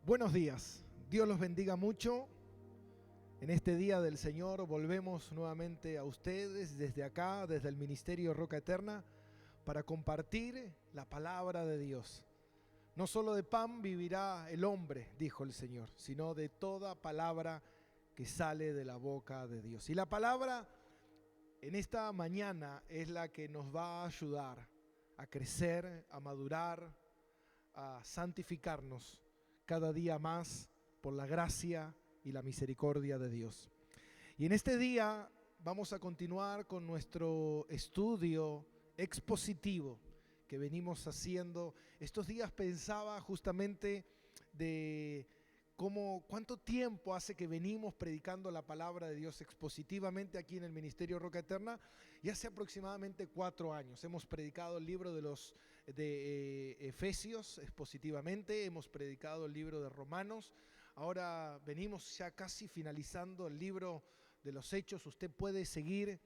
Buenos días, Dios los bendiga mucho. En este día del Señor volvemos nuevamente a ustedes desde acá, desde el Ministerio Roca Eterna, para compartir la palabra de Dios. No solo de pan vivirá el hombre, dijo el Señor, sino de toda palabra que sale de la boca de Dios. Y la palabra en esta mañana es la que nos va a ayudar a crecer, a madurar, a santificarnos cada día más por la gracia y la misericordia de Dios. Y en este día vamos a continuar con nuestro estudio expositivo que venimos haciendo. Estos días pensaba justamente de cuánto tiempo hace que venimos predicando la palabra de Dios expositivamente aquí en el Ministerio Roca Eterna, y hace aproximadamente 4 años. Hemos predicado el libro de Efesios expositivamente, hemos predicado el libro de Romanos, ahora venimos ya casi finalizando el libro de los Hechos. Usted puede seguir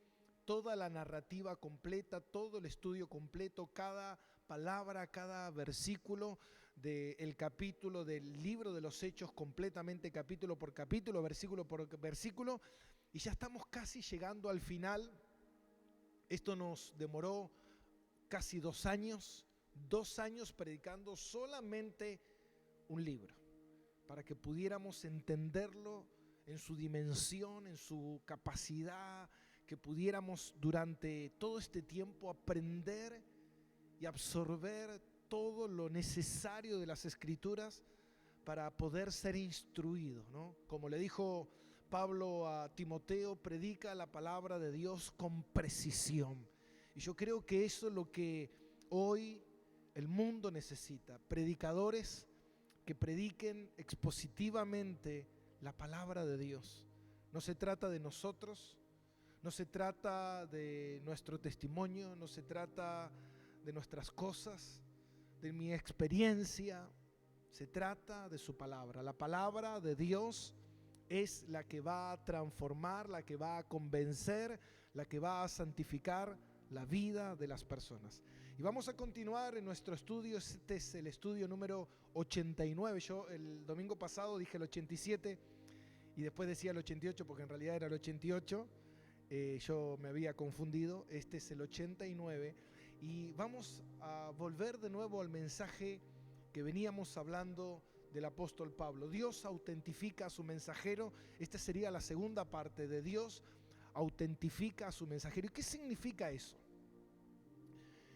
toda la narrativa completa, todo el estudio completo, cada palabra, cada versículo del capítulo del libro de los Hechos, completamente capítulo por capítulo, versículo por versículo, y ya estamos casi llegando al final. Esto nos demoró casi 2 años, 2 años predicando solamente un libro, para que pudiéramos entenderlo en su dimensión, en su capacidad, que pudiéramos durante todo este tiempo aprender y absorber todo lo necesario de las Escrituras para poder ser instruidos, ¿no? Como le dijo Pablo a Timoteo, predica la palabra de Dios con precisión. Y yo creo que eso es lo que hoy el mundo necesita, predicadores que prediquen expositivamente la palabra de Dios. No se trata de nosotros, no se trata de nuestro testimonio, no se trata de nuestras cosas, de mi experiencia, se trata de su palabra. La palabra de Dios es la que va a transformar, la que va a convencer, la que va a santificar la vida de las personas. Y vamos a continuar en nuestro estudio. Este es el estudio número 89. Yo el domingo pasado dije el 87 y después decía el 88 porque en realidad era el 88. Yo me había confundido. Este es el 89 y vamos a volver de nuevo al mensaje que veníamos hablando del apóstol Pablo. Dios autentifica a su mensajero. Esta sería la segunda parte de Dios autentifica a su mensajero. ¿Y qué significa eso?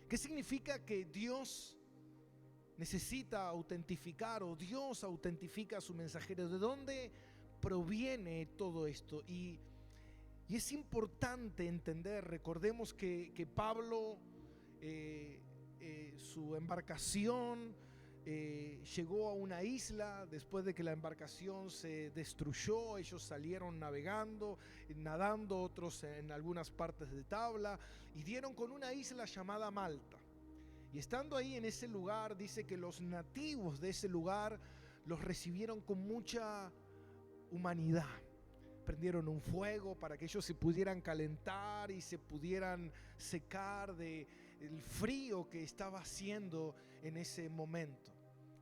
¿Qué significa que Dios necesita autentificar o Dios autentifica a su mensajero? ¿De dónde proviene todo esto? Y es importante entender, recordemos que Pablo, su embarcación llegó a una isla después de que la embarcación se destruyó. Ellos salieron navegando, nadando, otros en algunas partes de tabla, y dieron con una isla llamada Malta. Y estando ahí en ese lugar, dice que los nativos de ese lugar los recibieron con mucha humanidad. Prendieron un fuego para que ellos se pudieran calentar y se pudieran secar del frío que estaba haciendo en ese momento.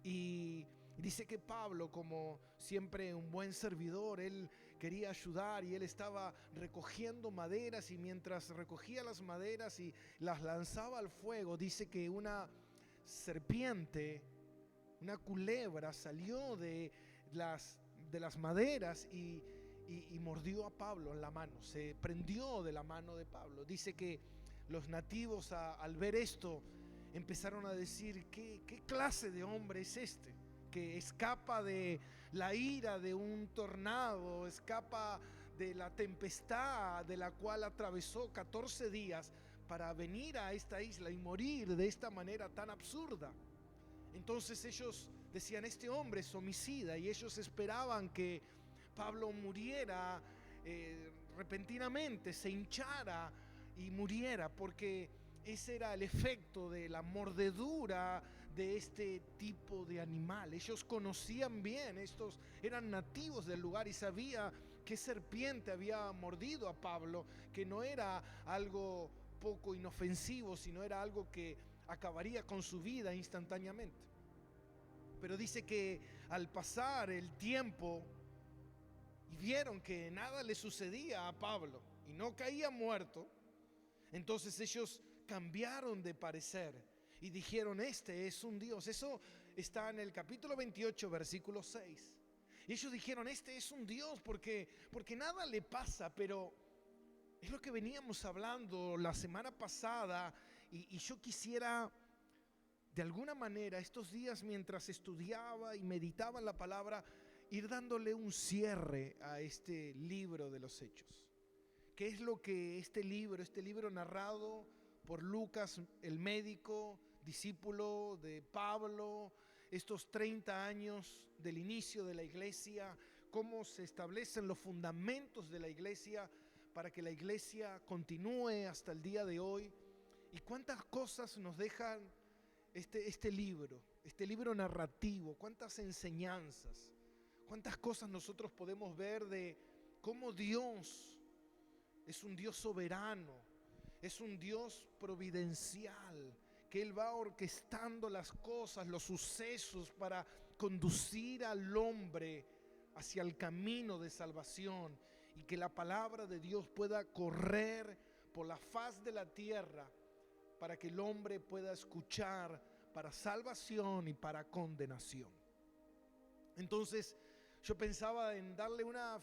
Y dice que Pablo, como siempre un buen servidor, él quería ayudar y él estaba recogiendo maderas, y mientras recogía las maderas y las lanzaba al fuego, dice que una serpiente, una culebra salió de las maderas y mordió a Pablo en la mano, se prendió de la mano de Pablo. Dice que los nativos al ver esto empezaron a decir: ¿qué clase de hombre es este? Que escapa de la ira de un tornado, escapa de la tempestad de la cual atravesó 14 días para venir a esta isla y morir de esta manera tan absurda. Entonces ellos decían: este hombre es homicida, y ellos esperaban que Pablo muriera repentinamente, se hinchara y muriera, porque ese era el efecto de la mordedura de este tipo de animal. Ellos conocían bien, estos eran nativos del lugar y sabía qué serpiente había mordido a Pablo, que no era algo poco inofensivo, sino era algo que acabaría con su vida instantáneamente. Pero dice que al pasar el tiempo y vieron que nada le sucedía a Pablo y no caía muerto, entonces ellos cambiaron de parecer y dijeron: este es un Dios. Eso está en el capítulo 28, versículo 6. Y ellos dijeron: este es un Dios porque nada le pasa. Pero es lo que veníamos hablando la semana pasada, y yo quisiera de alguna manera estos días, mientras estudiaba y meditaba en la palabra, ir dándole un cierre a este libro de los Hechos. ¿Qué es lo que este libro narrado por Lucas, el médico, discípulo de Pablo, estos 30 años del inicio de la iglesia, cómo se establecen los fundamentos de la iglesia para que la iglesia continúe hasta el día de hoy, y cuántas cosas nos dejan este libro narrativo, cuántas enseñanzas, cuántas cosas nosotros podemos ver de cómo Dios es un Dios soberano, es un Dios providencial, que Él va orquestando las cosas, los sucesos para conducir al hombre hacia el camino de salvación, y que la palabra de Dios pueda correr por la faz de la tierra para que el hombre pueda escuchar para salvación y para condenación. Entonces yo pensaba en darle una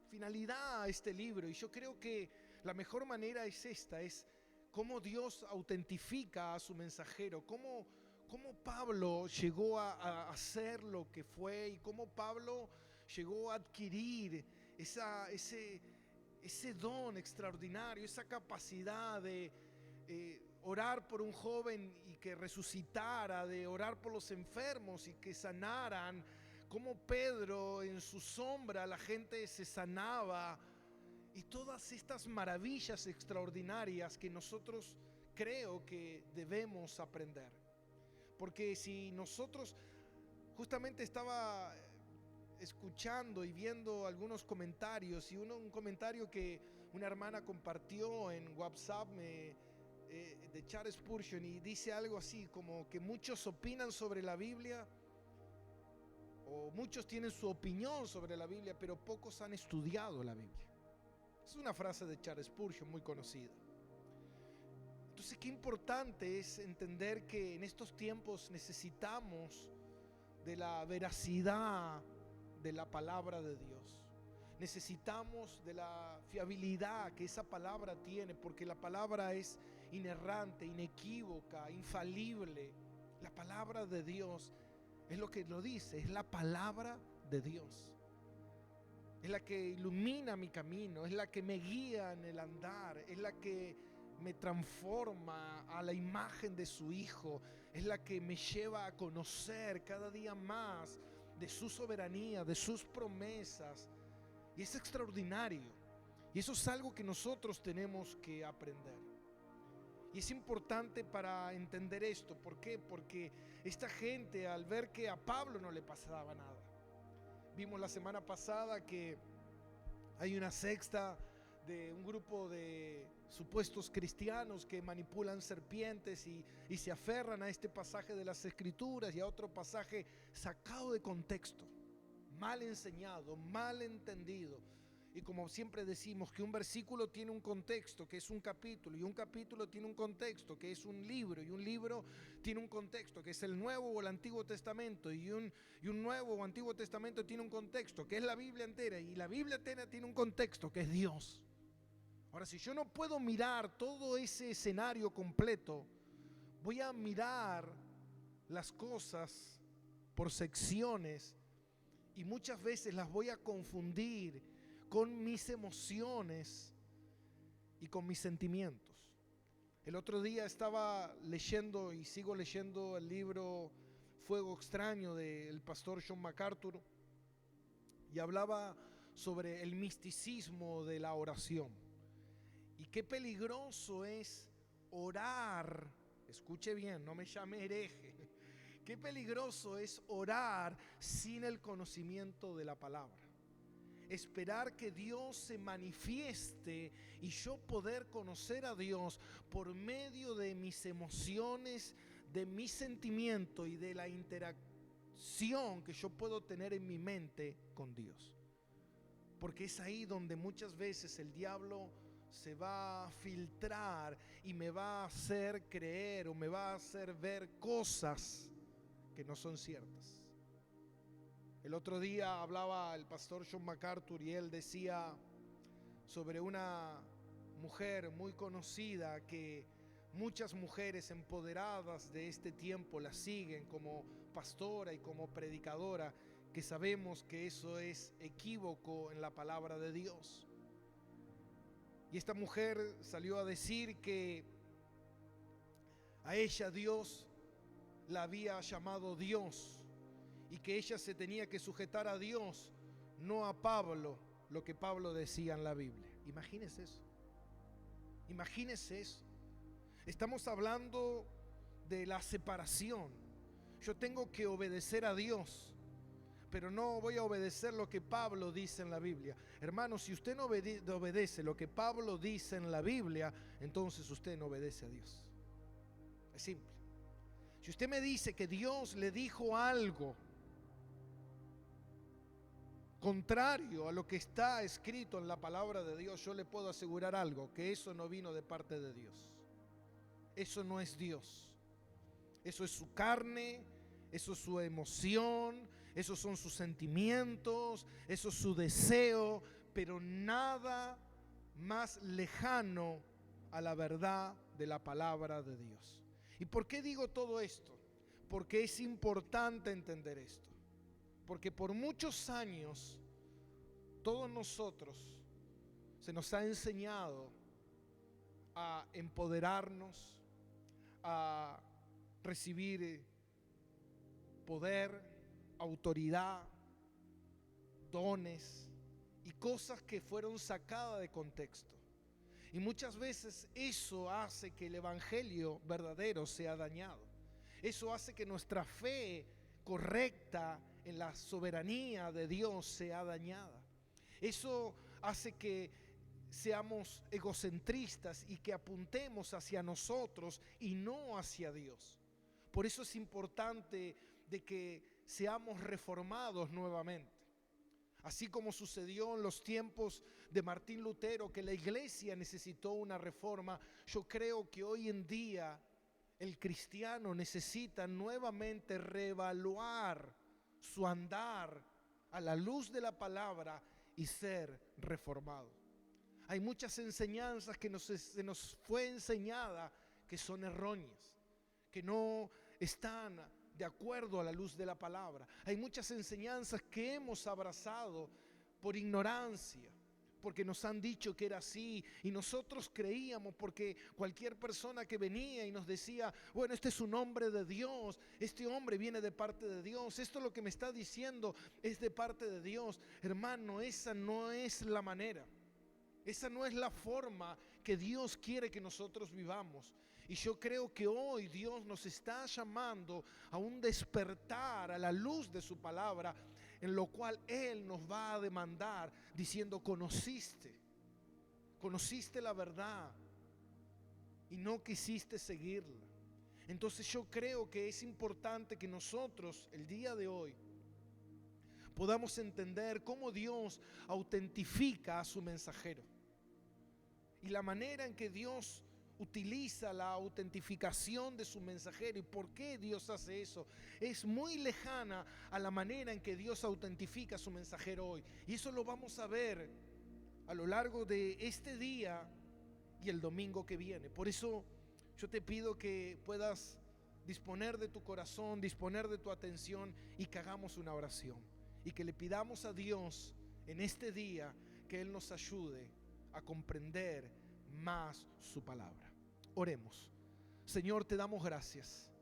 finalidad a este libro, y yo creo que la mejor manera es esta: es cómo Dios autentifica a su mensajero, cómo Pablo llegó a ser lo que fue, y cómo Pablo llegó a adquirir ese don extraordinario, esa capacidad de orar por un joven y que resucitara, de orar por los enfermos y que sanaran, como Pedro en su sombra la gente se sanaba, y todas estas maravillas extraordinarias que nosotros creo que debemos aprender. Porque si nosotros, justamente estaba escuchando y viendo algunos comentarios, y un comentario que una hermana compartió en WhatsApp de Charles Spurgeon, y dice algo así como que muchos opinan sobre la Biblia, o muchos tienen su opinión sobre la Biblia, pero pocos han estudiado la Biblia. Es una frase de Charles Spurgeon muy conocida. Entonces, qué importante es entender que en estos tiempos necesitamos de la veracidad de la palabra de Dios. Necesitamos de la fiabilidad que esa palabra tiene, porque la palabra es inerrante, inequívoca, infalible. La palabra de Dios es lo que lo dice, es la palabra de Dios. Es la que ilumina mi camino, es la que me guía en el andar, es la que me transforma a la imagen de su Hijo, es la que me lleva a conocer cada día más de su soberanía, de sus promesas. Y es extraordinario. Y eso es algo que nosotros tenemos que aprender. Y es importante para entender esto. ¿Por qué? Porque esta gente, al ver que a Pablo no le pasaba nada. Vimos la semana pasada que hay una secta de un grupo de supuestos cristianos que manipulan serpientes y se aferran a este pasaje de las Escrituras y a otro pasaje sacado de contexto, mal enseñado, mal entendido. Y como siempre decimos, que un versículo tiene un contexto, que es un capítulo, y un capítulo tiene un contexto, que es un libro, y un libro tiene un contexto, que es el Nuevo o el Antiguo Testamento, y un Nuevo o Antiguo Testamento tiene un contexto, que es la Biblia entera, y la Biblia entera tiene un contexto, que es Dios. Ahora, si yo no puedo mirar todo ese escenario completo, voy a mirar las cosas por secciones, y muchas veces las voy a confundir con mis emociones y con mis sentimientos. El otro día estaba leyendo y sigo leyendo el libro Fuego Extraño del pastor John MacArthur, y hablaba sobre el misticismo de la oración y qué peligroso es orar. Escuche bien, no me llame hereje. Qué peligroso es orar sin el conocimiento de la palabra. Esperar que Dios se manifieste y yo poder conocer a Dios por medio de mis emociones, de mi sentimiento y de la interacción que yo puedo tener en mi mente con Dios. Porque es ahí donde muchas veces el diablo se va a filtrar y me va a hacer creer o me va a hacer ver cosas que no son ciertas. El otro día hablaba el pastor John MacArthur y él decía sobre una mujer muy conocida que muchas mujeres empoderadas de este tiempo la siguen como pastora y como predicadora, que sabemos que eso es equívoco en la palabra de Dios. Y esta mujer salió a decir que a ella Dios la había llamado Dios y que ella se tenía que sujetar a Dios, no a Pablo, lo que Pablo decía en la Biblia. Imagínese eso. Imagínese eso. Estamos hablando de la separación. Yo tengo que obedecer a Dios, pero no voy a obedecer lo que Pablo dice en la Biblia. Hermanos, si usted no obedece lo que Pablo dice en la Biblia, entonces usted no obedece a Dios. Es simple. Si usted me dice que Dios le dijo algo contrario a lo que está escrito en la palabra de Dios, yo le puedo asegurar algo, que eso no vino de parte de Dios. Eso no es Dios. Eso es su carne, eso es su emoción, esos son sus sentimientos, eso es su deseo, pero nada más lejano a la verdad de la palabra de Dios. ¿Y por qué digo todo esto? Porque es importante entender esto. Porque por muchos años, todos nosotros se nos ha enseñado a empoderarnos, a recibir poder, autoridad, dones y cosas que fueron sacadas de contexto. Y muchas veces eso hace que el evangelio verdadero sea dañado. Eso hace que nuestra fe correcta en la soberanía de Dios sea dañada. Eso hace que seamos egocentristas y que apuntemos hacia nosotros y no hacia Dios. Por eso es importante de que seamos reformados nuevamente. Así como sucedió en los tiempos de Martín Lutero, que la iglesia necesitó una reforma, yo creo que hoy en día el cristiano necesita nuevamente reevaluar su andar a la luz de la palabra y ser reformado. Hay muchas enseñanzas que se nos fue enseñada que son erróneas, que no están de acuerdo a la luz de la palabra. Hay muchas enseñanzas que hemos abrazado por ignorancia, porque nos han dicho que era así y nosotros creíamos, porque cualquier persona que venía y nos decía, bueno, este es un hombre de Dios, este hombre viene de parte de Dios, esto es lo que me está diciendo es de parte de Dios. Hermano, esa no es la manera, esa no es la forma que Dios quiere que nosotros vivamos. Y yo creo que hoy Dios nos está llamando a un despertar a la luz de su palabra, en lo cual Él nos va a demandar diciendo, conociste la verdad y no quisiste seguirla. Entonces yo creo que es importante que nosotros el día de hoy podamos entender cómo Dios autentifica a su mensajero. Y la manera en que Dios utiliza la autentificación de su mensajero y por qué Dios hace eso es muy lejana a la manera en que Dios autentifica a su mensajero hoy. Y eso lo vamos a ver a lo largo de este día y el domingo que viene. Por eso yo te pido que puedas disponer de tu corazón, disponer de tu atención y que hagamos una oración. Y que le pidamos a Dios en este día que Él nos ayude a comprender más su palabra. Oremos. Señor, te damos gracias.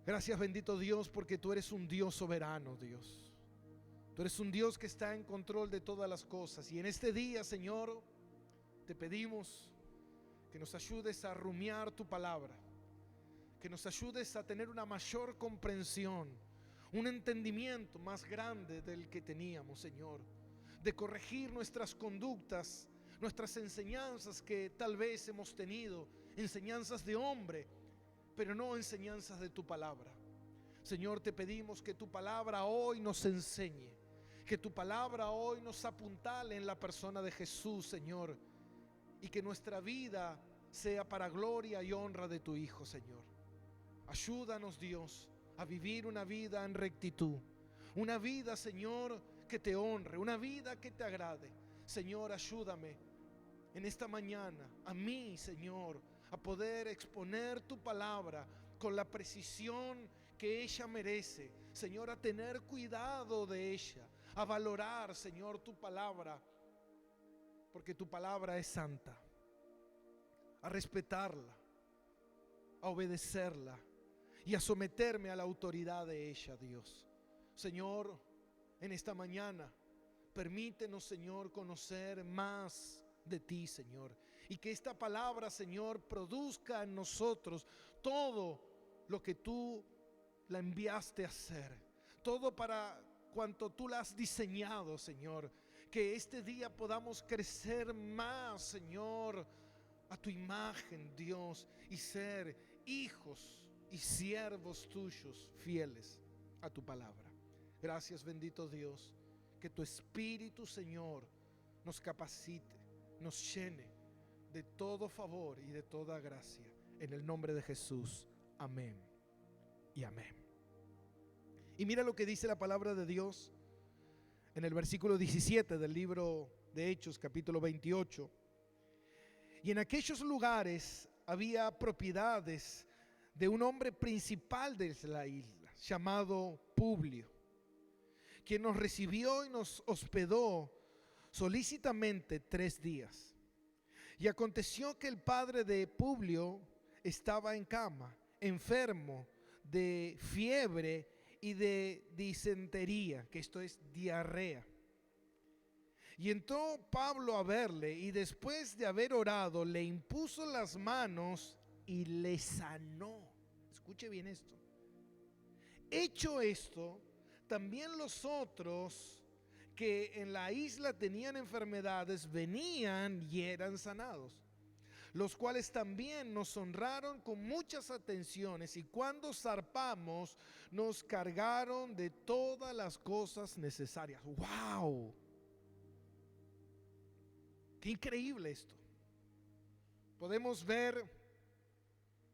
Gracias, bendito Dios, porque tú eres un Dios soberano, Dios. Tú eres un Dios que está en control de todas las cosas. Y en este día, Señor, te pedimos que nos ayudes a rumiar tu palabra, que nos ayudes a tener una mayor comprensión, un entendimiento más grande del que teníamos, Señor, de corregir nuestras conductas, nuestras enseñanzas que tal vez hemos tenido, enseñanzas de hombre, pero no enseñanzas de tu palabra. Señor, te pedimos que tu palabra hoy nos enseñe, que tu palabra hoy nos apuntale en la persona de Jesús, Señor, y que nuestra vida sea para gloria y honra de tu Hijo, Señor. Ayúdanos, Dios, a vivir una vida en rectitud, una vida, Señor, que te honre, una vida que te agrade. Señor, ayúdame en esta mañana, a mí, Señor, a poder exponer tu palabra con la precisión que ella merece. Señor, a tener cuidado de ella, a valorar, Señor, tu palabra, porque tu palabra es santa, a respetarla, a obedecerla y a someterme a la autoridad de ella, Dios. Señor, en esta mañana, permítenos, Señor, conocer más de ti, Señor, y que esta palabra, Señor, produzca en nosotros todo lo que tú la enviaste a hacer, todo para cuanto tú la has diseñado, Señor. Que este día podamos crecer más, Señor, a tu imagen, Dios, y ser hijos y siervos tuyos, fieles a tu palabra. Gracias, bendito Dios, que tu Espíritu, Señor, nos capacite, nos llene de todo favor y de toda gracia. En el nombre de Jesús, amén y amén. Y mira lo que dice la palabra de Dios en el versículo 17 del libro de Hechos, capítulo 28. Y en aquellos lugares había propiedades de un hombre principal de la isla, llamado Publio, quien nos recibió y nos hospedó solícitamente 3 días. Y aconteció que el padre de Publio estaba en cama, enfermo de fiebre y de disentería, que esto es diarrea. Y entró Pablo a verle, y después de haber orado, le impuso las manos y le sanó. Escuche bien esto. Hecho esto, también los otros que en la isla tenían enfermedades venían y eran sanados, los cuales también nos honraron con muchas atenciones, y cuando zarpamos nos cargaron de todas las cosas necesarias. ¡Wow! ¡Qué increíble esto! Podemos ver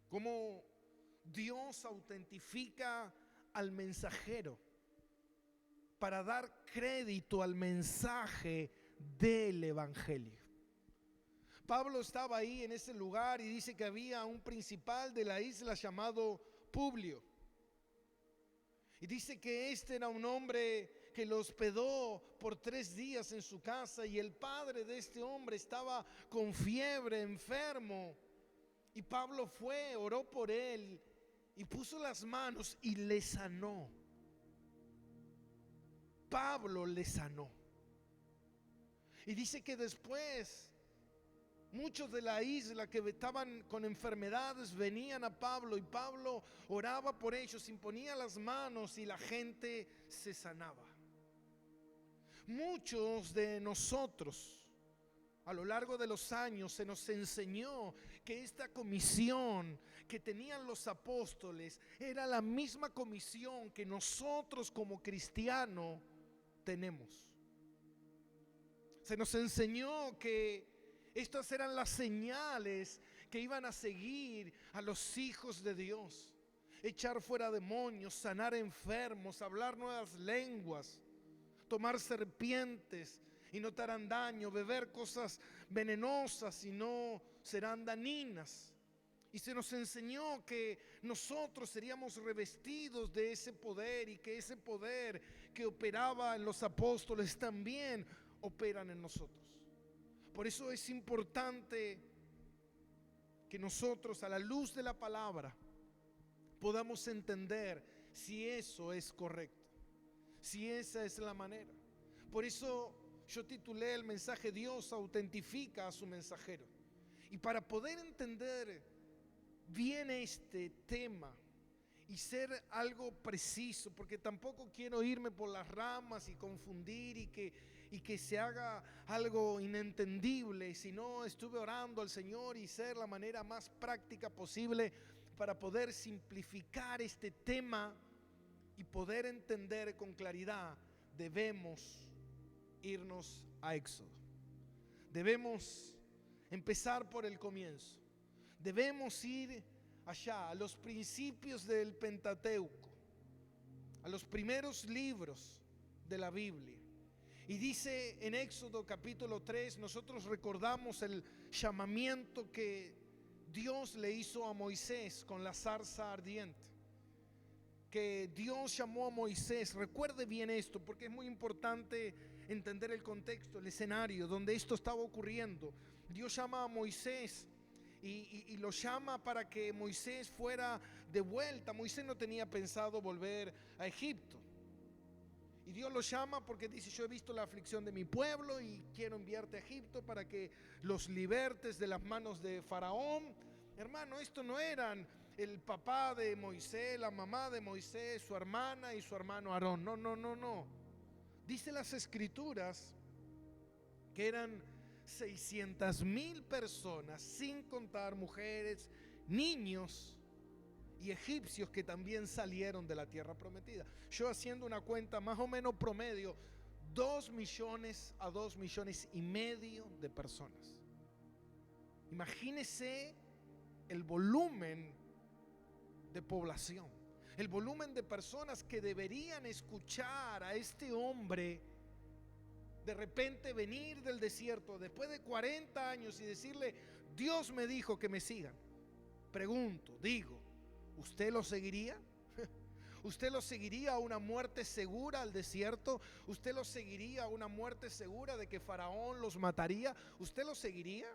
cómo Dios autentifica al mensajero para dar crédito al mensaje del evangelio. Pablo estaba ahí en ese lugar y dice que había un principal de la isla llamado Publio. Y dice que este era un hombre que lo hospedó por 3 días en su casa, y el padre de este hombre estaba con fiebre, enfermo. Y Pablo fue, oró por él y puso las manos y le sanó. Pablo le sanó. Y dice que después muchos de la isla que estaban con enfermedades venían a Pablo, y Pablo oraba por ellos, imponía las manos y la gente se sanaba. Muchos de nosotros a lo largo de los años se nos enseñó que esta comisión que tenían los apóstoles era la misma comisión que nosotros como cristianos tenemos. Se nos enseñó que estas eran las señales que iban a seguir a los hijos de Dios: echar fuera demonios, sanar enfermos, hablar nuevas lenguas, tomar serpientes y no te harán daño, beber cosas venenosas y no serán dañinas. Y se nos enseñó que nosotros seríamos revestidos de ese poder, y que ese poder que operaba en los apóstoles también operan en nosotros. Por eso es importante que nosotros, a la luz de la palabra, podamos entender si eso es correcto, si esa es la manera. Por eso yo titulé el mensaje "Dios autentifica a su mensajero". Y para poder entender bien este tema y ser algo preciso, porque tampoco quiero irme por las ramas y confundir y que se haga algo inentendible, sino estuve orando al Señor y ser la manera más práctica posible para poder simplificar este tema y poder entender con claridad, debemos irnos a Éxodo. Debemos empezar por el comienzo. Debemos ir allá, a los principios del Pentateuco, a los primeros libros de la Biblia. Y dice en Éxodo capítulo 3, nosotros recordamos el llamamiento que Dios le hizo a Moisés con la zarza ardiente. Que Dios llamó a Moisés, recuerde bien esto porque es muy importante entender el contexto, el escenario donde esto estaba ocurriendo. Dios llama a Moisés y lo llama para que Moisés fuera de vuelta. Moisés no tenía pensado volver a Egipto. Y Dios lo llama porque dice: yo he visto la aflicción de mi pueblo y quiero enviarte a Egipto para que los libertes de las manos de Faraón. Hermano, esto no eran el papá de Moisés, la mamá de Moisés, su hermana y su hermano Aarón. No. Dice las escrituras que eran 600,000 personas, sin contar mujeres, niños y egipcios que también salieron de la tierra prometida. Yo haciendo una cuenta más o menos promedio, 2 millones a 2 millones y medio de personas. Imagínese el volumen de población, el volumen de personas que deberían escuchar a este hombre de repente venir del desierto después de 40 años y decirle: Dios me dijo que me sigan. Pregunto, digo, ¿usted lo seguiría? ¿Usted lo seguiría a una muerte segura al desierto? ¿Usted lo seguiría a una muerte segura de que Faraón los mataría? ¿Usted lo seguiría?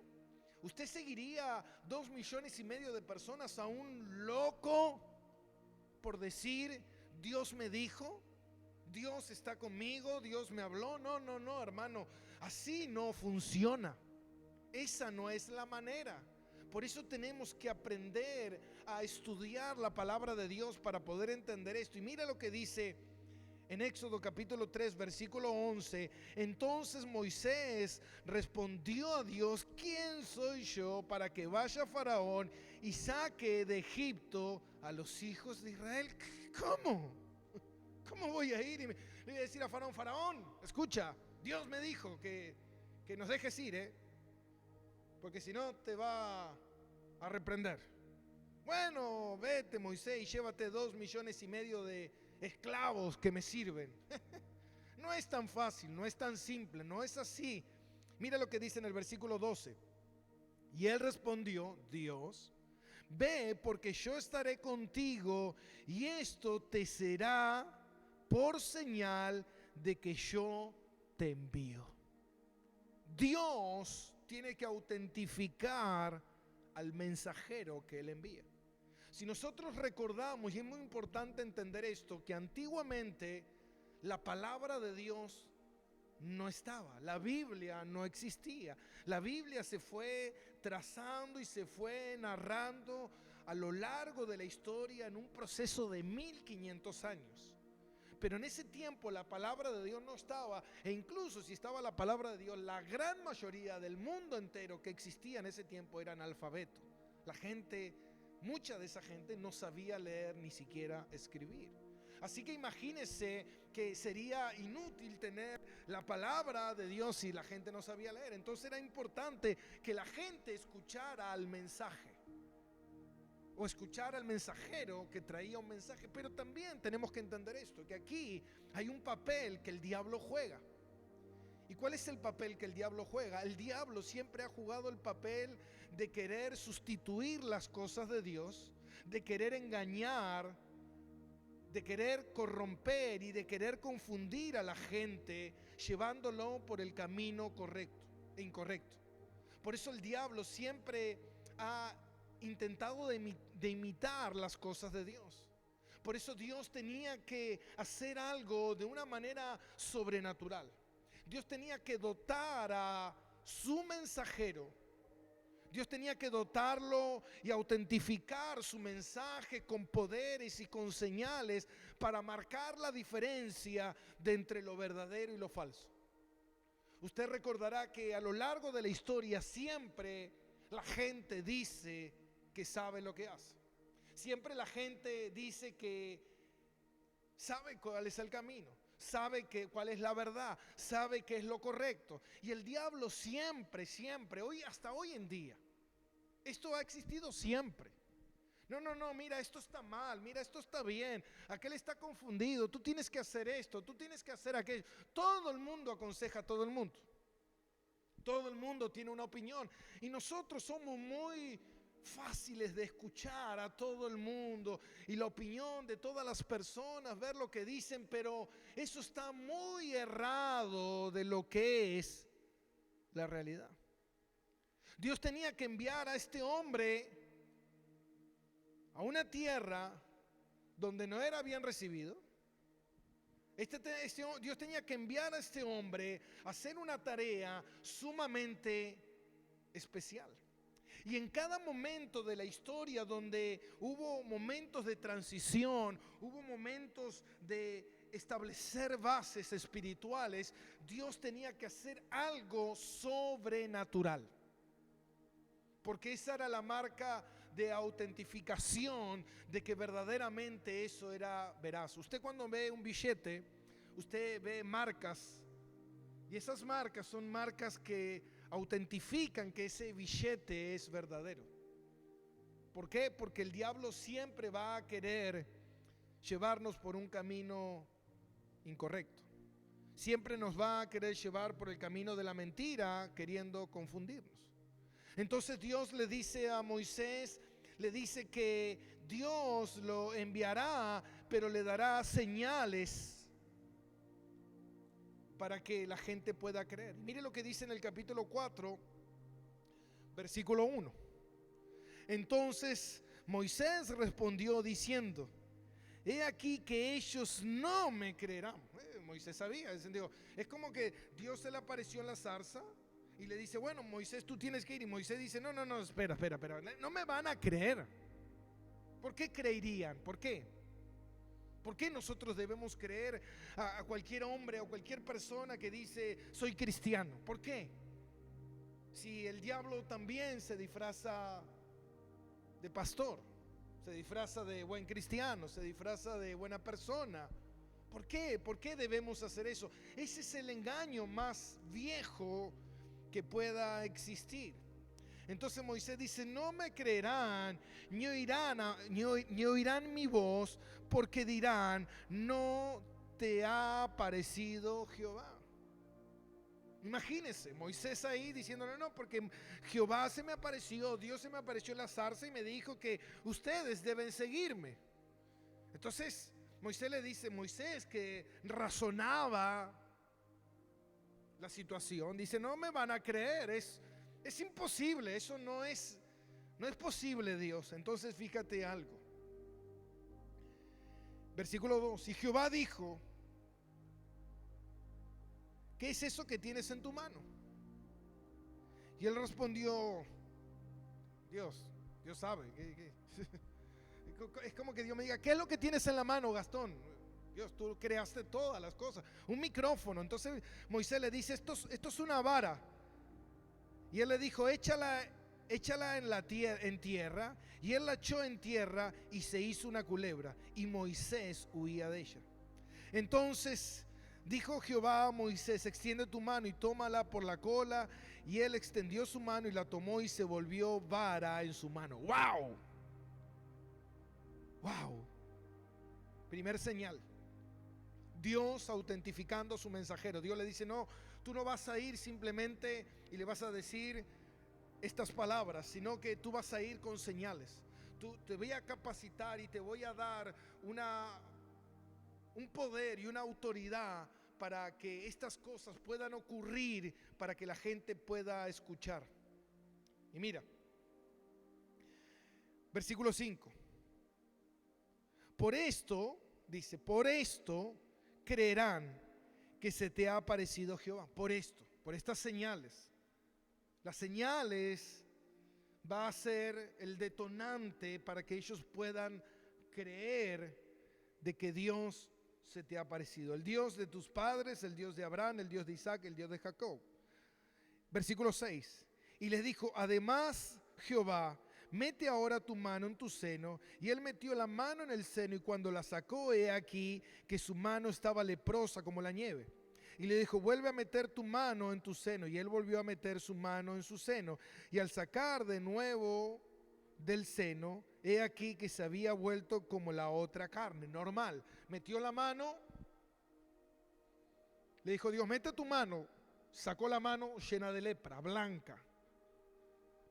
¿Usted seguiría 2 millones y medio de personas a un loco por decir: Dios me dijo, Dios está conmigo, Dios me habló? No, hermano, así no funciona. Esa no es la manera. Por eso tenemos que aprender a estudiar la palabra de Dios para poder entender esto. Y mira lo que dice en Éxodo capítulo 3 versículo 11. Entonces Moisés respondió a Dios: ¿quién soy yo para que vaya Faraón y saque de Egipto a los hijos de Israel? ¿Cómo voy a ir? Y le voy a decir a Faraón: Faraón, escucha, Dios me dijo que nos dejes ir, porque si no te va a reprender. Bueno, vete, Moisés, y llévate 2 millones y medio de esclavos que me sirven. No es tan fácil, no es tan simple, no es así. Mira lo que dice en el versículo 12. Y él respondió, Dios: ve, porque yo estaré contigo, y esto te será por señal de que yo te envío. Dios tiene que autentificar al mensajero que él envía. Si nosotros recordamos, y es muy importante entender esto, que antiguamente la palabra de Dios no estaba, la Biblia no existía. La Biblia se fue trazando y se fue narrando a lo largo de la historia en un proceso de 1500 años. Pero en ese tiempo la palabra de Dios no estaba, e incluso si estaba la palabra de Dios, la gran mayoría del mundo entero que existía en ese tiempo era analfabeto. La gente, mucha de esa gente no sabía leer ni siquiera escribir. Así que imagínese que sería inútil tener la palabra de Dios si la gente no sabía leer. Entonces era importante que la gente escuchara al mensaje, o escuchar al mensajero que traía un mensaje. Pero también tenemos que entender esto, que aquí hay un papel que el diablo juega. ¿Y cuál es el papel que el diablo juega? El diablo siempre ha jugado el papel de querer sustituir las cosas de Dios, de querer engañar, de querer corromper y de querer confundir a la gente, llevándolo por el camino correcto e incorrecto. Por eso el diablo siempre ha intentado de imitar las cosas de Dios. Por eso Dios tenía que hacer algo de una manera sobrenatural. Dios tenía que dotar a su mensajero. Dios tenía que dotarlo y autentificar su mensaje con poderes y con señales para marcar la diferencia de entre lo verdadero y lo falso. Usted recordará que a lo largo de la historia siempre la gente dice que sabe lo que hace. Siempre la gente dice que sabe cuál es el camino, sabe cuál es la verdad, sabe qué es lo correcto. Y el diablo siempre, hasta hoy en día, esto ha existido siempre. No, mira, esto está mal, mira, esto está bien, aquel está confundido, tú tienes que hacer esto, tú tienes que hacer aquello. Todo el mundo aconseja a todo el mundo. Todo el mundo tiene una opinión y nosotros somos muy fáciles de escuchar a todo el mundo y la opinión de todas las personas, ver lo que dicen, pero eso está muy errado de lo que es la realidad. Dios tenía que enviar a este hombre a una tierra donde no era bien recibido. Dios tenía que enviar a este hombre a hacer una tarea sumamente especial. Y en cada momento de la historia donde hubo momentos de transición, hubo momentos de establecer bases espirituales, Dios tenía que hacer algo sobrenatural. Porque esa era la marca de autentificación de que verdaderamente eso era veraz. Usted cuando ve un billete, usted ve marcas, y esas marcas son marcas que autentifican que ese billete es verdadero. ¿Por qué? Porque el diablo siempre va a querer llevarnos por un camino incorrecto. Siempre nos va a querer llevar por el camino de la mentira, queriendo confundirnos. Entonces Dios le dice a Moisés, le dice que Dios lo enviará, pero le dará señales para que la gente pueda creer. Mire lo que dice en el capítulo 4, versículo 1. Entonces Moisés respondió diciendo: he aquí que ellos no me creerán. Moisés sabía, es como que Dios se le apareció en la zarza y le dice: bueno, Moisés, tú tienes que ir. Y Moisés dice: no, espera, no me van a creer. ¿Por qué creerían? ¿Por qué? ¿Por qué nosotros debemos creer a cualquier hombre o cualquier persona que dice soy cristiano? ¿Por qué? Si el diablo también se disfraza de pastor, se disfraza de buen cristiano, se disfraza de buena persona. ¿Por qué? ¿Por qué debemos hacer eso? Ese es el engaño más viejo que pueda existir. Entonces Moisés dice: no me creerán, ni oirán mi voz, porque dirán: no te ha parecido Jehová. Imagínense, Moisés ahí diciéndole: no, porque Jehová se me apareció, Dios se me apareció en la zarza y me dijo que ustedes deben seguirme. Entonces Moisés le dice, Moisés, que razonaba la situación, dice: no me van a creer, es imposible, eso no es posible, Dios. Entonces fíjate algo, versículo 2: y Jehová dijo: ¿qué es eso que tienes en tu mano? Y él respondió: Dios sabe. Es como que Dios me diga: ¿qué es lo que tienes en la mano, Gastón? Dios, tú creaste todas las cosas. Un micrófono. Entonces Moisés le dice: esto es una vara. Y él le dijo: échala en tierra. Y él la echó en tierra y se hizo una culebra. Y Moisés huía de ella. Entonces dijo Jehová a Moisés: extiende tu mano y tómala por la cola. Y él extendió su mano y la tomó y se volvió vara en su mano. ¡Wow! ¡Wow! Primer señal. Dios autentificando a su mensajero. Dios le dice: no, tú no vas a ir simplemente y le vas a decir estas palabras, sino que tú vas a ir con señales. Te voy a capacitar y te voy a dar un poder y una autoridad para que estas cosas puedan ocurrir, para que la gente pueda escuchar. Y mira, versículo 5. Por esto, dice, por esto creerán que se te ha aparecido Jehová. Por esto, por estas señales. Las señales va a ser el detonante para que ellos puedan creer de que Dios se te ha aparecido. El Dios de tus padres, el Dios de Abraham, el Dios de Isaac, el Dios de Jacob. Versículo 6. Y les dijo: además Jehová mete ahora tu mano en tu seno. Y él metió la mano en el seno, y cuando la sacó, he aquí que su mano estaba leprosa como la nieve. Y le dijo, vuelve a meter tu mano en tu seno. Y él volvió a meter su mano en su seno. Y al sacar de nuevo del seno, he aquí que se había vuelto como la otra carne, normal. Metió la mano, le dijo Dios, mete tu mano. Sacó la mano llena de lepra, blanca.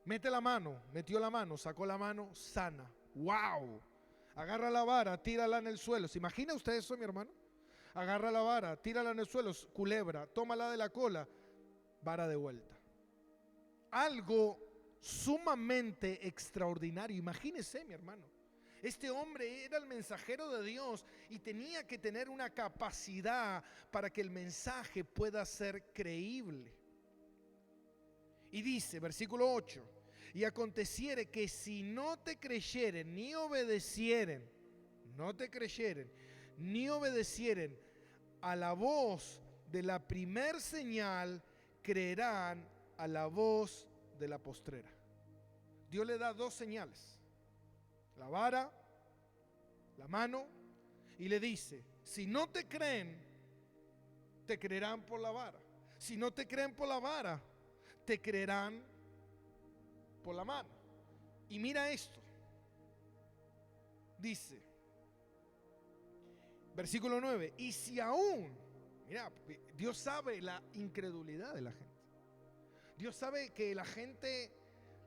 Mete la mano, metió la mano, sacó la mano sana. ¡Wow! Agarra la vara, tírala en el suelo. ¿Se imagina usted eso, mi hermano? Agarra la vara, tírala en el suelo, culebra, tómala de la cola, vara de vuelta. Algo sumamente extraordinario. Imagínese, mi hermano. Este hombre era el mensajero de Dios y tenía que tener una capacidad para que el mensaje pueda ser creíble. Y dice, versículo 8, y aconteciere que si no te creyeren ni obedecieren, no te creyeren ni obedecieren a la voz de la primer señal, creerán a la voz de la postrera. Dios le da dos señales, la vara, la mano, y le dice, si no te creen, te creerán por la vara. Si no te creen por la vara, te creerán por la mano. Y mira esto, dice, versículo 9, y si aún, mira, Dios sabe la incredulidad de la gente. Dios sabe que la gente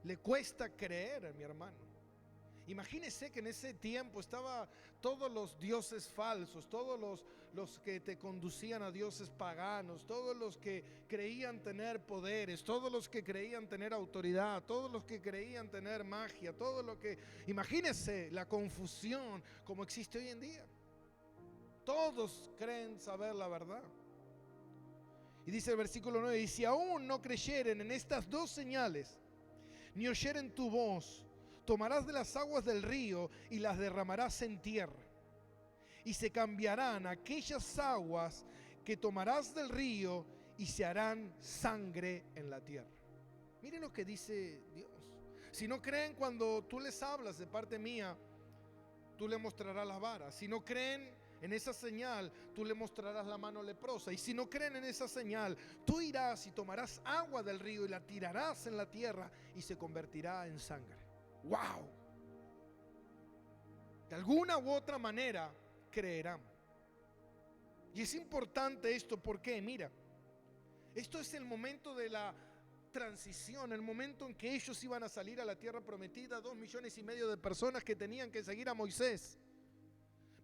le cuesta creer, mi hermano. Imagínese que en ese tiempo estaban todos los dioses falsos, todos los que te conducían a dioses paganos, todos los que creían tener poderes, todos los que creían tener autoridad, todos los que creían tener magia, todo lo que... Imagínese la confusión como existe hoy en día. Todos creen saber la verdad. Y dice el versículo 9, y si aún no creyeren en estas dos señales, ni oyeren tu voz, tomarás de las aguas del río y las derramarás en tierra. Y se cambiarán aquellas aguas que tomarás del río y se harán sangre en la tierra. Miren lo que dice Dios. Si no creen cuando tú les hablas de parte mía, tú le mostrarás la vara. Si no creen en esa señal, tú le mostrarás la mano leprosa. Y si no creen en esa señal, tú irás y tomarás agua del río y la tirarás en la tierra y se convertirá en sangre. ¡Wow! De alguna u otra manera creerán. Y es importante esto porque, mira, esto es el momento de la transición, el momento en que ellos iban a salir a la tierra prometida, 2,5 millones de personas que tenían que seguir a Moisés.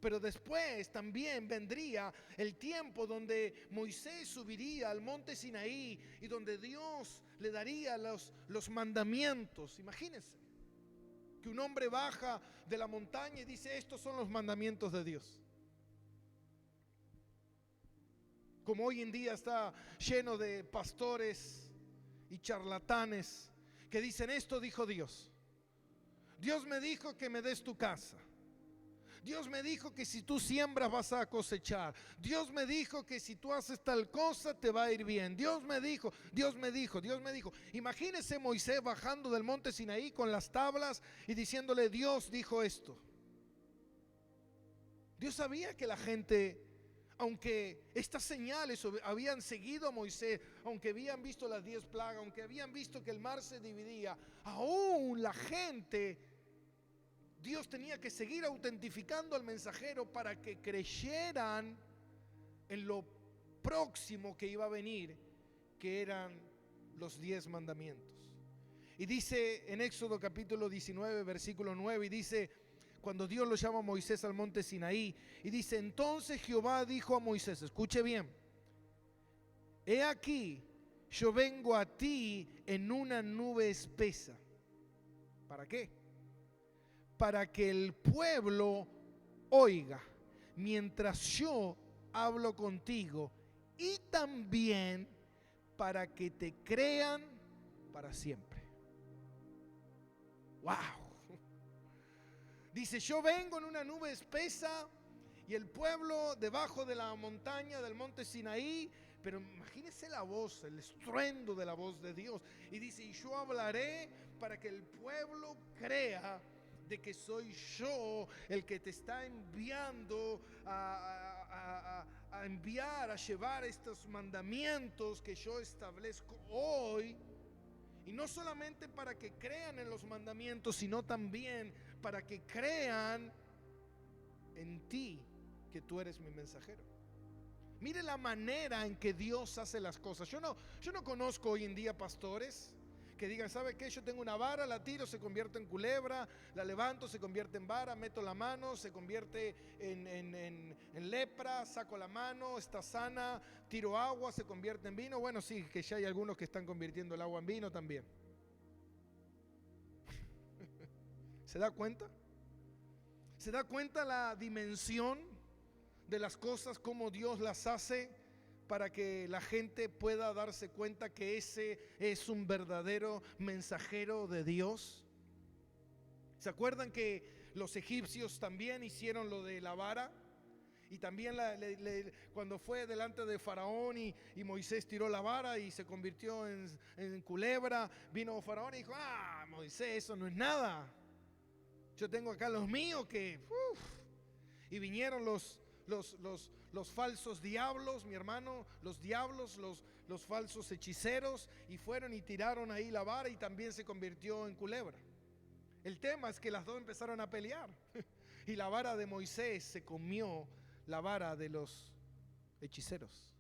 Pero después también vendría el tiempo donde Moisés subiría al monte Sinaí y donde Dios le daría los mandamientos. Imagínense que un hombre baja de la montaña y dice, estos son los mandamientos de Dios. Como hoy en día está lleno de pastores y charlatanes que dicen, esto dijo Dios. Dios me dijo que me des tu casa. Dios me dijo que si tú siembras vas a cosechar. Dios me dijo que si tú haces tal cosa te va a ir bien. Dios me dijo. Imagínese Moisés bajando del monte Sinaí con las tablas y diciéndole, Dios dijo esto. Dios sabía que la gente, aunque estas señales habían seguido a Moisés, aunque habían visto las 10 plagas, aunque habían visto que el mar se dividía, aún la gente, Dios tenía que seguir autentificando al mensajero para que creyeran en lo próximo que iba a venir, que eran los 10 mandamientos. Y dice en Éxodo capítulo 19, versículo 9, y dice, cuando Dios lo llama a Moisés al monte Sinaí, y dice, entonces Jehová dijo a Moisés, escuche bien, he aquí, yo vengo a ti en una nube espesa. ¿Para qué? Para que el pueblo oiga mientras yo hablo contigo y también para que te crean para siempre. ¡Wow! Dice, yo vengo en una nube espesa y el pueblo debajo de la montaña del monte Sinaí Pero imagínese la voz, el estruendo de la voz de Dios. Y dice, y yo hablaré para que el pueblo crea de que soy yo el que te está enviando a enviar, a llevar estos mandamientos que yo establezco hoy. Y no solamente para que crean en los mandamientos, sino también para que crean en ti, que tú eres mi mensajero. Mire la manera en que Dios hace las cosas. Yo no conozco hoy en día pastores que digan, ¿sabe qué? Yo tengo una vara, la tiro, se convierte en culebra, la levanto, se convierte en vara, meto la mano, se convierte en lepra, saco la mano, está sana, tiro agua, se convierte en vino. Bueno, sí, que ya hay algunos que están convirtiendo el agua en vino también. ¿Se da cuenta? ¿Se da cuenta la dimensión de las cosas, cómo Dios las hace para que la gente pueda darse cuenta que ese es un verdadero mensajero de Dios? ¿Se acuerdan que los egipcios también hicieron lo de la vara? Y también cuando fue delante de Faraón y Moisés tiró la vara y se convirtió en culebra, vino Faraón y dijo, Moisés, eso no es nada. Yo tengo acá los míos que... Y vinieron los falsos diablos, mi hermano, los diablos, los falsos hechiceros, y fueron y tiraron ahí la vara y también se convirtió en culebra. El tema es que las dos empezaron a pelear y la vara de Moisés se comió la vara de los hechiceros.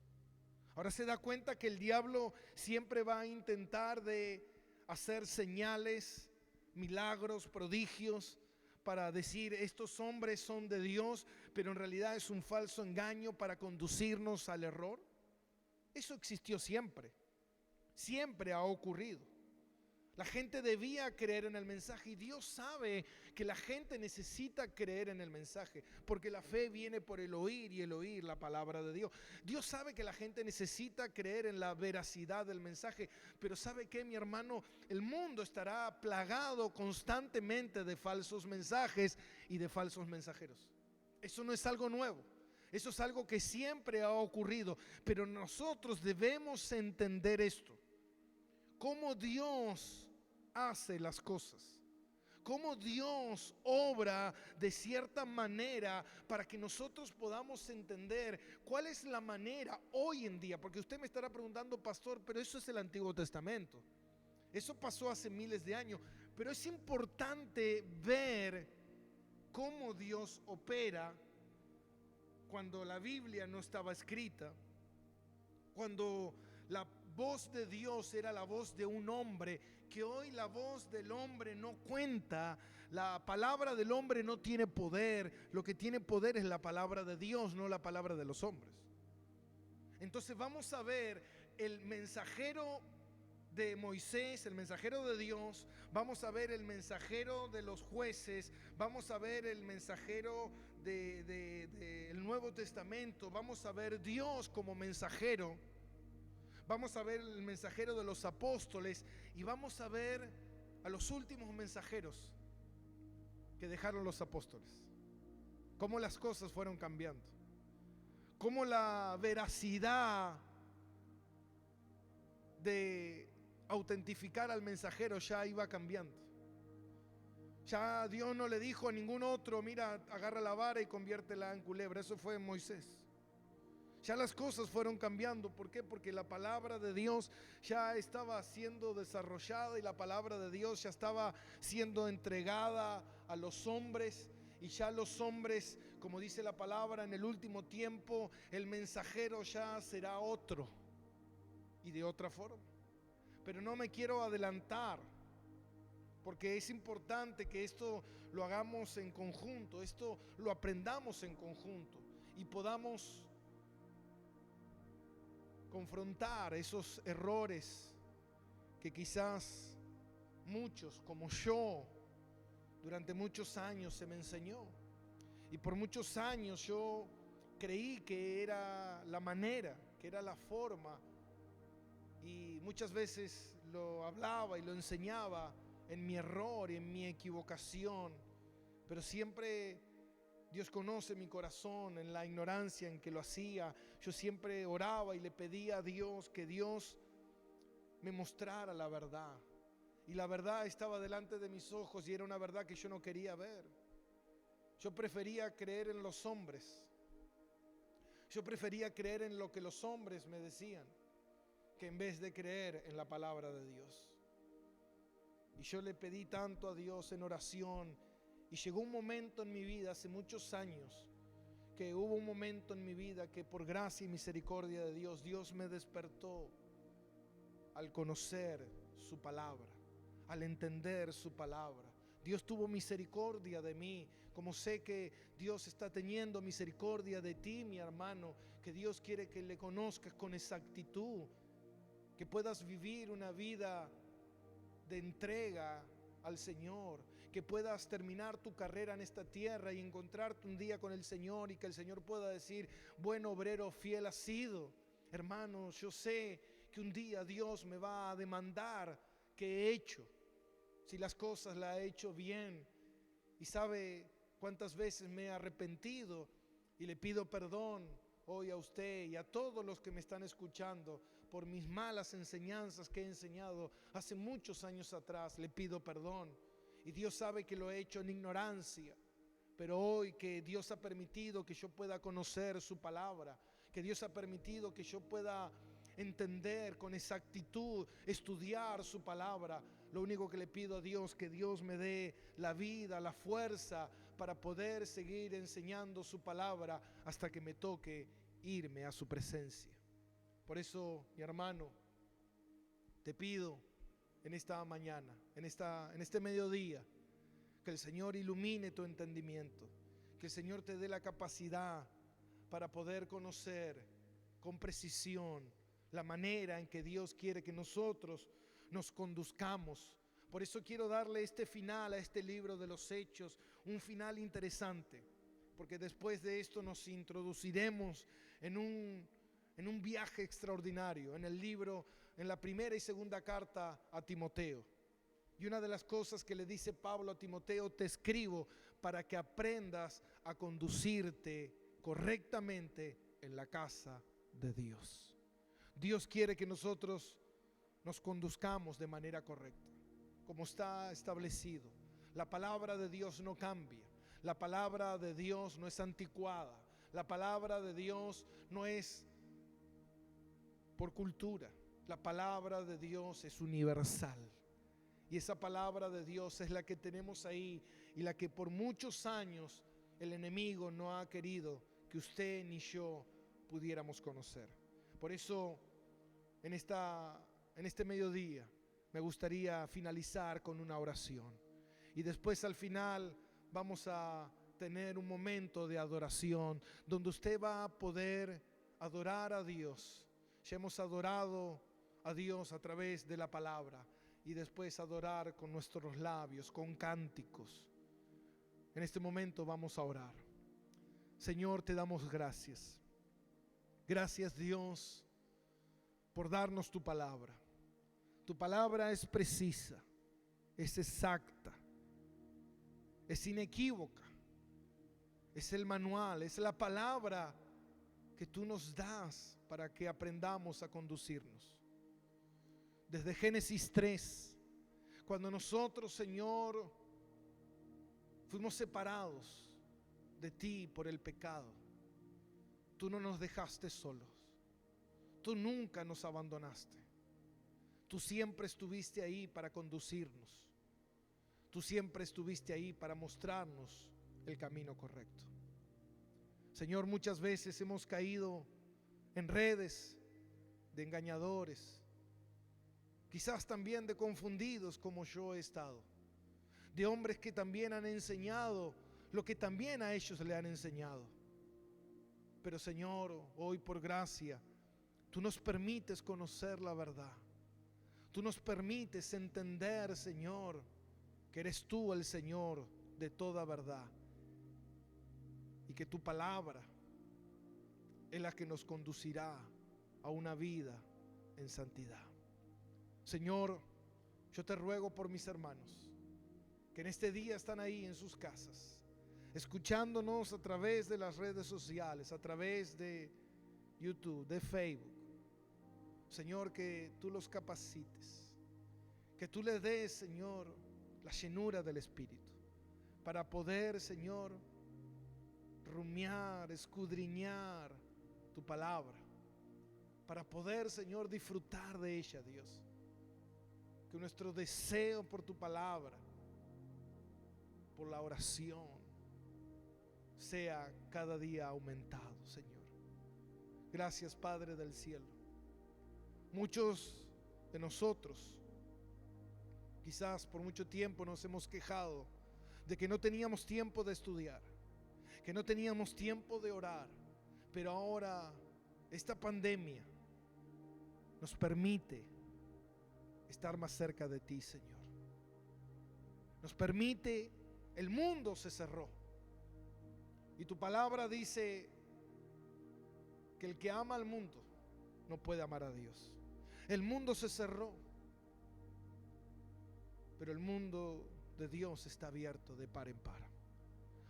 Ahora se da cuenta que el diablo siempre va a intentar de hacer señales, milagros, prodigios, para decir estos hombres son de Dios, pero en realidad es un falso engaño para conducirnos al error. Eso existió siempre, siempre ha ocurrido. La gente debía creer en el mensaje y Dios sabe que la gente necesita creer en el mensaje, porque la fe viene por el oír y el oír la palabra de Dios. Dios sabe que la gente necesita creer en la veracidad del mensaje, pero ¿sabe qué, mi hermano? El mundo estará plagado constantemente de falsos mensajes y de falsos mensajeros. Eso no es algo nuevo. Eso es algo que siempre ha ocurrido, pero nosotros debemos entender esto. Cómo Dios hace las cosas, cómo Dios obra de cierta manera para que nosotros podamos entender cuál es la manera hoy en día. Porque usted me estará preguntando, pastor, pero eso es el Antiguo Testamento, eso pasó hace miles de años. Pero es importante ver cómo Dios opera cuando la Biblia no estaba escrita, cuando la voz de Dios era la voz de un hombre, que hoy la voz del hombre no cuenta. La palabra del hombre no tiene poder. Lo que tiene poder es la palabra de Dios, no la palabra de los hombres. Entonces vamos a ver el mensajero de Moisés, el mensajero de Dios. Vamos a ver el mensajero de los jueces. Vamos a ver el mensajero del Nuevo Testamento. Vamos a ver Dios como mensajero. Vamos a ver el mensajero de los apóstoles y vamos a ver a los últimos mensajeros que dejaron los apóstoles. Cómo las cosas fueron cambiando. Cómo la veracidad de autentificar al mensajero ya iba cambiando. Ya Dios no le dijo a ningún otro, mira, agarra la vara y conviértela en culebra. Eso fue Moisés. Ya las cosas fueron cambiando. ¿Por qué? Porque la palabra de Dios ya estaba siendo desarrollada y la palabra de Dios ya estaba siendo entregada a los hombres. Y ya los hombres, como dice la palabra, en el último tiempo el mensajero ya será otro y de otra forma. Pero no me quiero adelantar, porque es importante que esto lo hagamos en conjunto, esto lo aprendamos en conjunto y podamos confrontar esos errores que quizás muchos, como yo, durante muchos años se me enseñó. Y por muchos años yo creí que era la manera, que era la forma. Y muchas veces lo hablaba y lo enseñaba en mi error y en mi equivocación. Pero siempre Dios conoce mi corazón en la ignorancia en que lo hacía. Yo siempre oraba y le pedía a Dios que Dios me mostrara la verdad. Y la verdad estaba delante de mis ojos y era una verdad que yo no quería ver. Yo prefería creer en los hombres. Yo prefería creer en lo que los hombres me decían, que en vez de creer en la palabra de Dios. Y yo le pedí tanto a Dios en oración. Y llegó un momento en mi vida, hace muchos años, que hubo un momento en mi vida que por gracia y misericordia de Dios, Dios me despertó al conocer su palabra, al entender su palabra. Dios tuvo misericordia de mí, como sé que Dios está teniendo misericordia de ti, mi hermano, que Dios quiere que le conozcas con exactitud, que puedas vivir una vida de entrega al Señor, que puedas terminar tu carrera en esta tierra y encontrarte un día con el Señor y que el Señor pueda decir: buen obrero, fiel has sido. Hermanos, yo sé que un día Dios me va a demandar qué he hecho, si las cosas las he hecho bien. Y sabe cuántas veces me he arrepentido y le pido perdón hoy a usted y a todos los que me están escuchando por mis malas enseñanzas que he enseñado hace muchos años atrás. Le pido perdón y Dios sabe que lo he hecho en ignorancia, pero hoy que Dios ha permitido que yo pueda conocer su palabra, que Dios ha permitido que yo pueda entender con exactitud, estudiar su palabra, lo único que le pido a Dios, que Dios me dé la vida, la fuerza para poder seguir enseñando su palabra hasta que me toque irme a su presencia. Por eso, mi hermano, te pido en esta mañana, en este mediodía, que el Señor ilumine tu entendimiento, que el Señor te dé la capacidad para poder conocer con precisión la manera en que Dios quiere que nosotros nos conduzcamos. Por eso quiero darle este final a este libro de los Hechos, un final interesante, porque después de esto nos introduciremos en un viaje extraordinario, en el libro, en la primera y segunda carta a Timoteo. Y una de las cosas que le dice Pablo a Timoteo: te escribo para que aprendas a conducirte correctamente en la casa de Dios. Dios quiere que nosotros nos conduzcamos de manera correcta, como está establecido. La palabra de Dios no cambia. La palabra de Dios no es anticuada. La palabra de Dios no es por cultura. La palabra de Dios es universal. Y esa palabra de Dios es la que tenemos ahí y la que por muchos años el enemigo no ha querido que usted ni yo pudiéramos conocer. Por eso en este mediodía me gustaría finalizar con una oración. Y después al final vamos a tener un momento de adoración donde usted va a poder adorar a Dios. Ya hemos adorado a Dios a través de la palabra y después adorar con nuestros labios, con cánticos. En este momento vamos a orar. Señor, te damos gracias. Gracias, Dios, por darnos tu palabra. Tu palabra es precisa, es exacta, es inequívoca, es el manual, es la palabra que tú nos das para que aprendamos a conducirnos. Desde Génesis 3, cuando nosotros, Señor, fuimos separados de ti por el pecado, tú no nos dejaste solos. Tú nunca nos abandonaste. Tú siempre estuviste ahí para conducirnos. Tú siempre estuviste ahí para mostrarnos el camino correcto. Señor, muchas veces hemos caído en redes de engañadores, quizás también de confundidos como yo he estado, de hombres que también han enseñado lo que también a ellos le han enseñado. Pero Señor, hoy por gracia, tú nos permites conocer la verdad. Tú nos permites entender, Señor, que eres tú el Señor de toda verdad y que tu palabra es la que nos conducirá a una vida en santidad. Señor, yo te ruego por mis hermanos que en este día están ahí en sus casas, escuchándonos a través de las redes sociales, a través de YouTube, de Facebook. Señor, que tú los capacites, que tú les des, Señor, la llenura del Espíritu, para poder, Señor, rumiar, escudriñar tu palabra, para poder, Señor, disfrutar de ella, Dios. Que nuestro deseo por tu palabra, por la oración, sea cada día aumentado, Señor. Gracias, Padre del cielo. Muchos de nosotros quizás por mucho tiempo nos hemos quejado de que no teníamos tiempo de estudiar, que no teníamos tiempo de orar, pero ahora esta pandemia nos permite estar más cerca de ti, Señor. Nos permite, el mundo se cerró y tu palabra dice que el que ama al mundo no puede amar a Dios. El mundo se cerró, pero el mundo de Dios está abierto de par en par.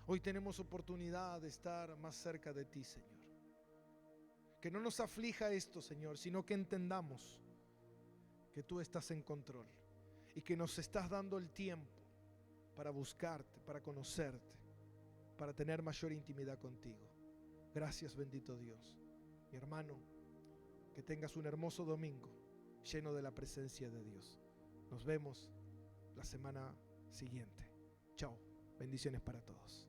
Hoy tenemos oportunidad de estar más cerca de ti, Señor. Que no nos aflija esto, Señor, sino que entendamos que tú estás en control y que nos estás dando el tiempo para buscarte, para conocerte, para tener mayor intimidad contigo. Gracias, bendito Dios. Mi hermano, que tengas un hermoso domingo lleno de la presencia de Dios. Nos vemos la semana siguiente. Chao. Bendiciones para todos.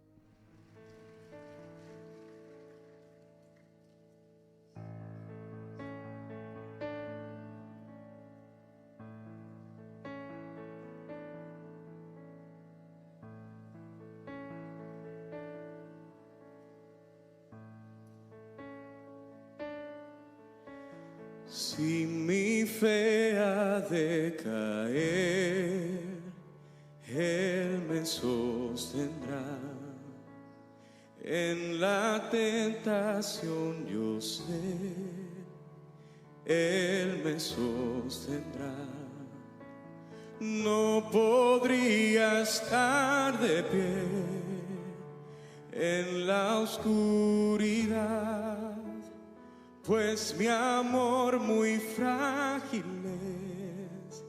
Si mi fe ha de caer, Él me sostendrá. En la tentación yo sé, Él me sostendrá. No podría estar de pie en la oscuridad, pues mi amor muy frágil es,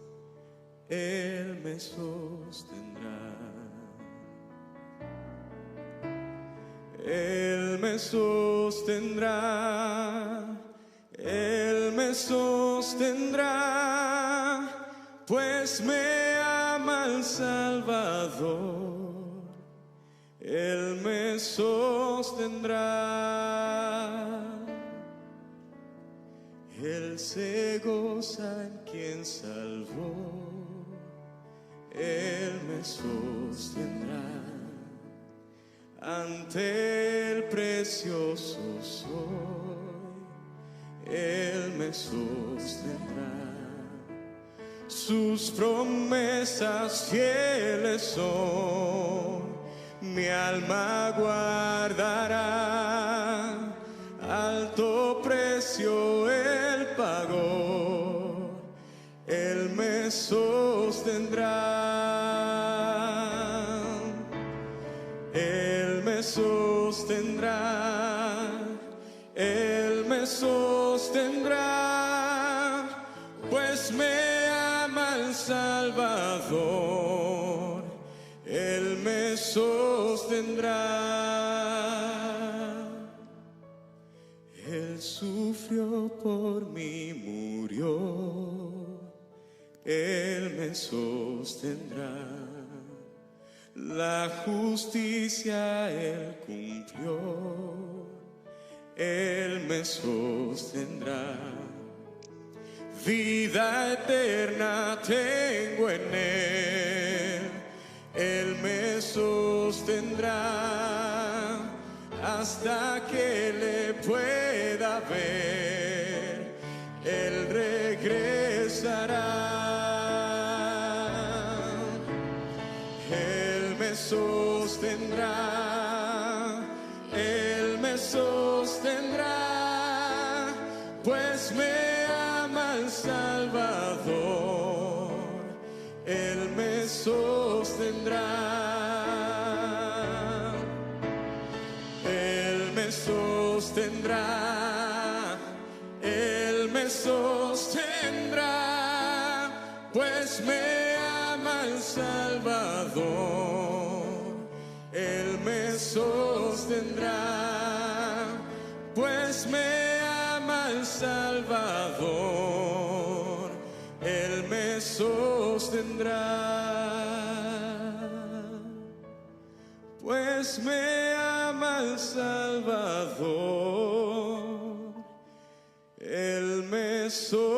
Él me sostendrá. Él me sostendrá, Él me sostendrá, pues me ama el Salvador. Él me sostendrá. Él se goza en quien salvó, Él me sostendrá. Ante el precioso soy, Él me sostendrá. Sus promesas fieles son, mi alma guardará. Alto precio Él pagó, Él me sostendrá. Él me sostendrá, Él me sostendrá, pues me ama el Salvador. Él me sostendrá. Él sufrió por mí, murió, Él me sostendrá. La justicia Él cumplió, Él me sostendrá. Vida eterna tengo en Él me sostendrá. Hasta que le pueda ver, Él regresará. Él me sostendrá, Él me sostendrá, pues me ama el Salvador. Él me sostendrá. sostendrá, Él me sostendrá, pues me ama el Salvador. Él me sostendrá, pues me ama el Salvador. Él me sostendrá, pues me ama el Salvador. Él me sostendrá.